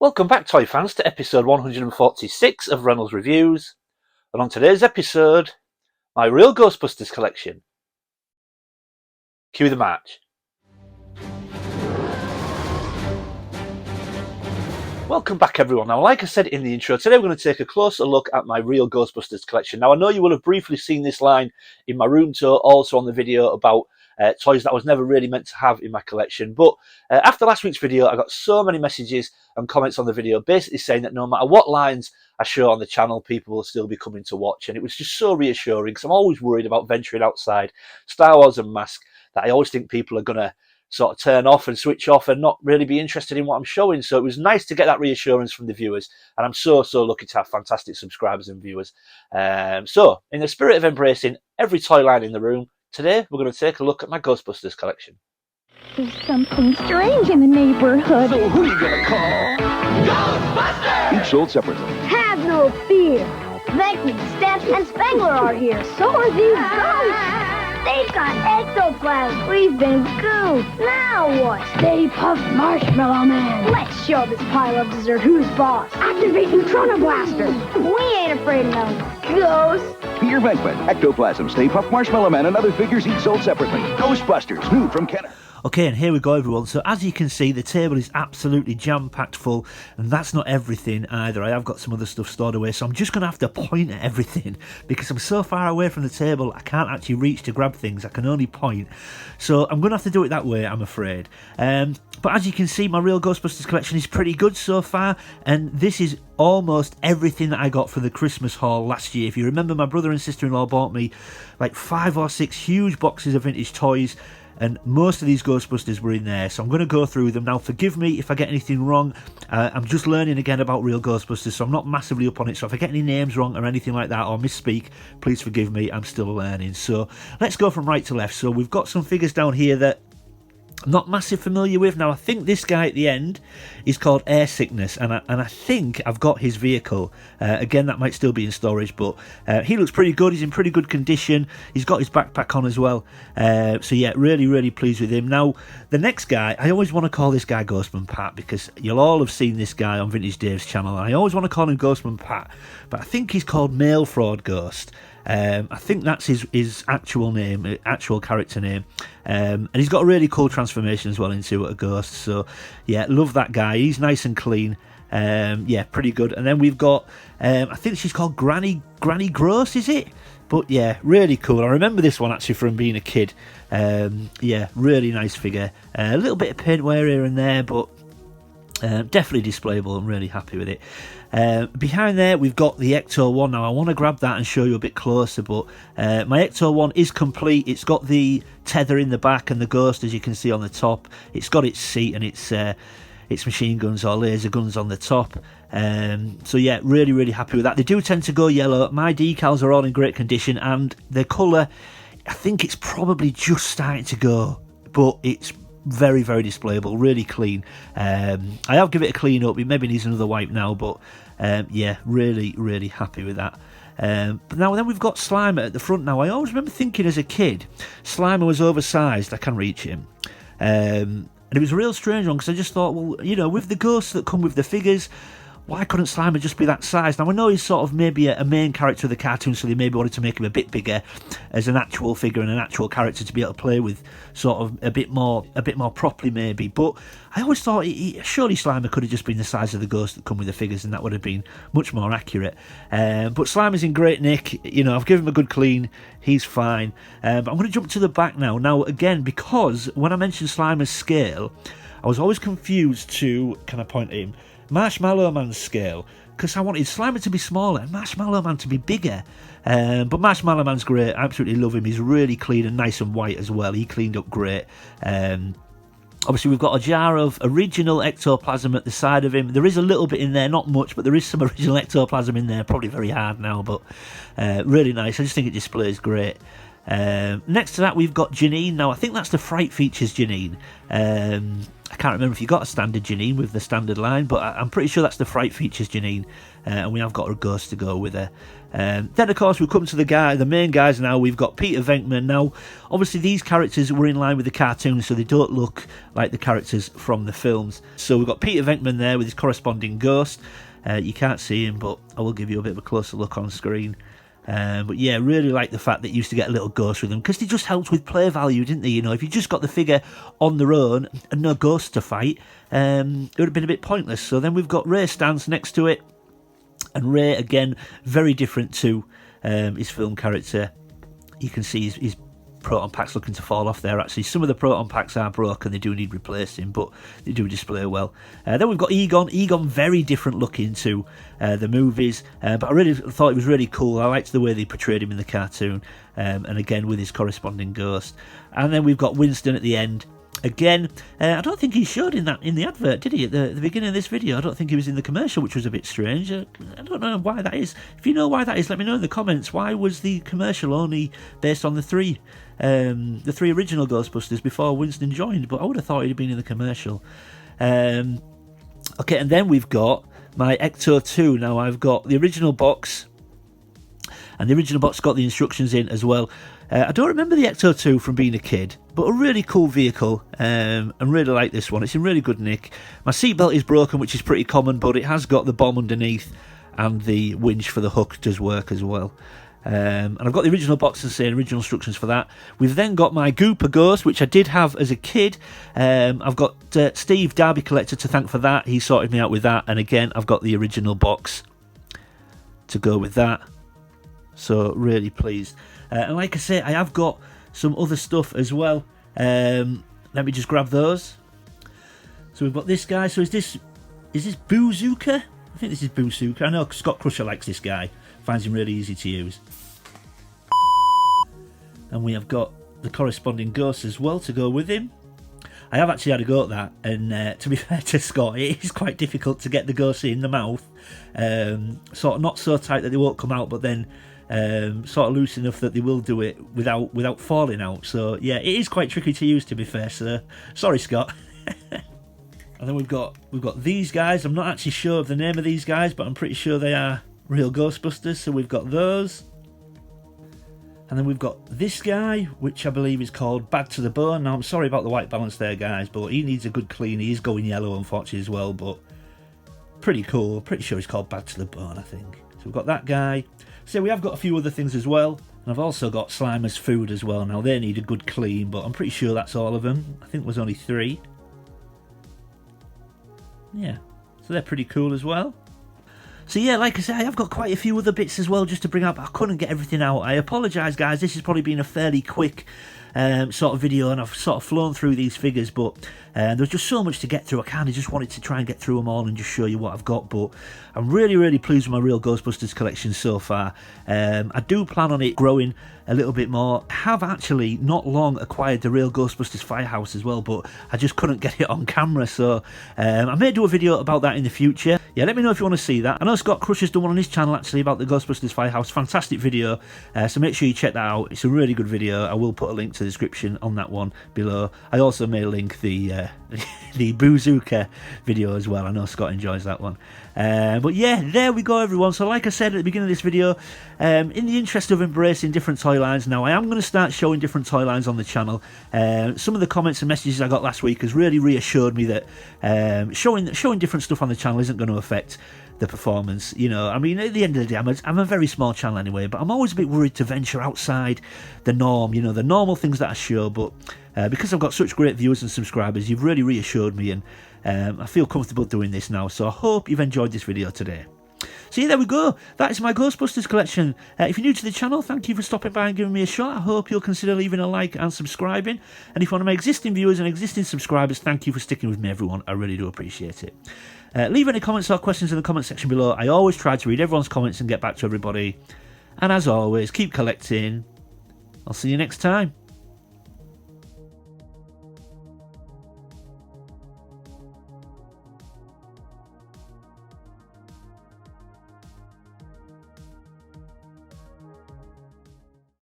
Welcome back, toy fans, to episode 146 of Reynolds Reviews. And on today's episode, my Real Ghostbusters collection. Cue the march. Welcome back, everyone. Now, like I said in the intro, today we're going to take a closer look at my Real Ghostbusters collection. Now, I know you will have briefly seen this line in my room tour, also on the video about toys that I was never really meant to have in my collection. But after last week's video, I got so many messages and comments on the video basically saying that no matter what lines I show on the channel, people will still be coming to watch. And it was just so reassuring, because I'm always worried about venturing outside Star Wars and Mask, that I always think people are going to sort of turn off and switch off and not really be interested in what I'm showing. So it was nice to get that reassurance from the viewers, and I'm so lucky to have fantastic subscribers and viewers. So in the spirit of embracing every toy line in the room, today we're going to take a look at my Ghostbusters collection. There's something strange in the neighborhood. So who you gonna call? Ghostbusters! Each sold separately. Have no fear. Becky, Steph, and Spangler are here. So are these ghosts. They've got ectoplasm. We've been goofed. Now what? Stay Puft Marshmallow Man. Let's show this pile of dessert who's boss. Activate Neutrona Blaster. We ain't afraid of no ghosts. Peter Venkman, Ectoplasm, Stay Puft Marshmallow Man, and other figures each sold separately. Ghostbusters, new from Kenner. Okay, and here we go, everyone. So as you can see, the table is absolutely jam-packed full, and that's not everything either. I have got some other stuff stored away, so I'm just going to have to point at everything because I'm so far away from the table, I can't actually reach to grab things. I can only point. So I'm going to have to do it that way, I'm afraid. But as you can see, my Real Ghostbusters collection is pretty good so far, and this is almost everything that I got for the Christmas haul last year. If you remember, my brother and sister-in-law bought me like 5 or 6 huge boxes of vintage toys, and most of these Ghostbusters were in there, so I'm going to go through them. Now, forgive me if I get anything wrong. I'm just learning again about Real Ghostbusters, so I'm not massively up on it. So if I get any names wrong or anything like that, or misspeak, please forgive me. I'm still learning. So let's go from right to left. So we've got some figures down here that I'm not massive familiar with. Now, I think this guy at the end is called Air Sickness, and I think I've got his vehicle. Again, that might still be in storage, but he looks pretty good. He's in pretty good condition. He's got his backpack on as well. So yeah, really pleased with him. Now, the next guy, I always want to call this guy Ghostman Pat, because you'll all have seen this guy on Vintage Dave's channel, and I always want to call him Ghostman Pat, but I think he's called Mail Fraud Ghost. I think that's his actual name, actual character name, and he's got a really cool transformation as well into a ghost. So yeah, love that guy. He's nice and clean. Yeah, pretty good. And then we've got I think she's called Granny Gross, is it? But yeah, really cool. I remember this one actually from being a kid. Yeah, really nice figure. A little bit of paint wear here and there, but definitely displayable. I'm really happy with it. Behind there we've got the Ecto 1. Now I want to grab that and show you a bit closer, but my Ecto 1 is complete. It's got the tether in the back and the ghost, as you can see, on the top. It's got its seat and its machine guns or laser guns on the top. So yeah, really happy with that. They do tend to go yellow. My decals are all in great condition, and the colour, I think it's probably just starting to go, but it's very displayable, really clean. I have given it a clean up. It maybe needs another wipe now, but yeah, really happy with that. But now then we've got Slimer at the front. Now, I always remember thinking as a kid Slimer was oversized. I can reach him, and it was a real strange one, because I just thought, well, you know, with the ghosts that come with the figures, why couldn't Slimer just be that size? Now, I know he's sort of maybe a main character of the cartoon, so they maybe wanted to make him a bit bigger as an actual figure and an actual character to be able to play with sort of a bit more properly maybe. But I always thought surely Slimer could have just been the size of the ghosts that come with the figures, and that would have been much more accurate. But Slimer's in great nick. You know, I've given him a good clean. He's fine. But I'm going to jump to the back now. Now, again, because when I mentioned Slimer's scale, I was always confused to, can I point at him, Marshmallow Man's scale, because I wanted Slimer to be smaller and Marshmallow Man to be bigger. But Marshmallow Man's great. I absolutely love him. He's really clean and nice and white as well. He cleaned up great. Obviously, we've got a jar of original ectoplasm at the side of him. There is a little bit in there, not much, but there is some original ectoplasm in there. Probably very hard now, but really nice. I just think it displays great. Next to that, we've got Janine. Now, I think that's the Fright Features Janine. I can't remember if you got a standard Janine with the standard line, but I'm pretty sure that's the Fright Features Janine, and we have got a ghost to go with her. Then, of course, we come to the main guys now. We've got Peter Venkman. Now, obviously, these characters were in line with the cartoon, so they don't look like the characters from the films. So we've got Peter Venkman there with his corresponding ghost. You can't see him, but I will give you a bit of a closer look on screen. But yeah, really like the fact that you used to get a little ghost with them, because they just helped with play value, didn't they? You know, if you just got the figure on their own and no ghost to fight, it would have been a bit pointless. So then we've got Ray Stantz next to it, and Ray, again, very different to his film character. You can see his proton packs looking to fall off there. Actually, some of the proton packs are broken, they do need replacing, but they do display well. Then we've got Egon, very different looking to the movies, but I really thought it was really cool. I liked the way they portrayed him in the cartoon, and again with his corresponding ghost. And then we've got Winston at the end. Again, I don't think he showed in the advert, did he? At the beginning of this video, I don't think he was in the commercial, which was a bit strange. I don't know why that is. If you know why that is, let me know in the comments. Why was the commercial only based on the three original Ghostbusters before Winston joined? But I would have thought he'd have been in the commercial. Okay, and then we've got my Ecto 2. Now, I've got the original box, and the original box got the instructions in as well. I don't remember the Ecto 2 from being a kid, but a really cool vehicle, and really like this one. It's in really good nick. My seatbelt is broken, which is pretty common, but it has got the bomb underneath, and the winch for the hook does work as well. And I've got the original box and saying original instructions for that. We've then got my Gooper Ghost, which I did have as a kid. I've got Steve Derby Collector to thank for that. He sorted me out with that, and again, I've got the original box to go with that. So really pleased. And like I say, I have got some other stuff as well. Let me just grab those. So we've got this guy. So is this Boozuka? I think this is Boozuka. I know Scott Crusher likes this guy. Finds him really easy to use. And we have got the corresponding ghost as well to go with him. I have actually had a go at that, and to be fair to Scott, it is quite difficult to get the ghost in the mouth. Sort of not so tight that they won't come out, but then sort of loose enough that they will do it without falling out. So yeah, it is quite tricky to use, to be fair, sir. Sorry, Scott. And then we've got these guys. I'm not actually sure of the name of these guys, but I'm pretty sure they are Real Ghostbusters. So we've got those. And then we've got this guy, which I believe is called Bad to the Bone. Now, I'm sorry about the white balance there, guys, but he needs a good clean. He is going yellow, unfortunately, as well, but pretty cool. Pretty sure he's called Bad to the Bone, I think. So we've got that guy. So we have got a few other things as well. And I've also got Slimer's Food as well. Now, they need a good clean, but I'm pretty sure that's all of them. I think there was only 3. Yeah, so they're pretty cool as well. So yeah, like I said, I have got quite a few other bits as well just to bring up. I couldn't get everything out. I apologise, guys. This has probably been a fairly quick sort of video, and I've sort of flown through these figures, but there was just so much to get through. I kind of just wanted to try and get through them all and just show you what I've got, but I'm really, really pleased with my Real Ghostbusters collection so far. I do plan on it growing a little bit more. I have actually not long acquired the Real Ghostbusters Firehouse as well, but I just couldn't get it on camera, so I may do a video about that in the future. Yeah, let me know if you want to see that. I know Scott Crusher's done one on his channel actually about the Ghostbusters Firehouse. Fantastic video, so make sure you check that out. It's a really good video. I will put a link to the description on that one below. I also may link the the Boozuka video as well. I know Scott enjoys that one. But yeah, there we go, everyone. So like I said at the beginning of this video, in the interest of embracing different toy lines, now I am going to start showing different toy lines on the channel. Some of the comments and messages I got last week has really reassured me that showing different stuff on the channel isn't going to affect the performance. You know, I mean, at the end of the day, I'm a very small channel anyway, but I'm always a bit worried to venture outside the norm, you know, the normal things that I show. But because I've got such great viewers and subscribers, you've really reassured me, and I feel comfortable doing this now. So I hope you've enjoyed this video today. So yeah, there we go. That is my Ghostbusters collection. If you're new to the channel, thank you for stopping by and giving me a shot. I hope you'll consider leaving a like and subscribing. And if one of my existing viewers and existing subscribers, thank you for sticking with me, everyone. I really do appreciate it. Leave any comments or questions in the comment section below. I always try to read everyone's comments and get back to everybody. And as always, keep collecting. I'll see you next time.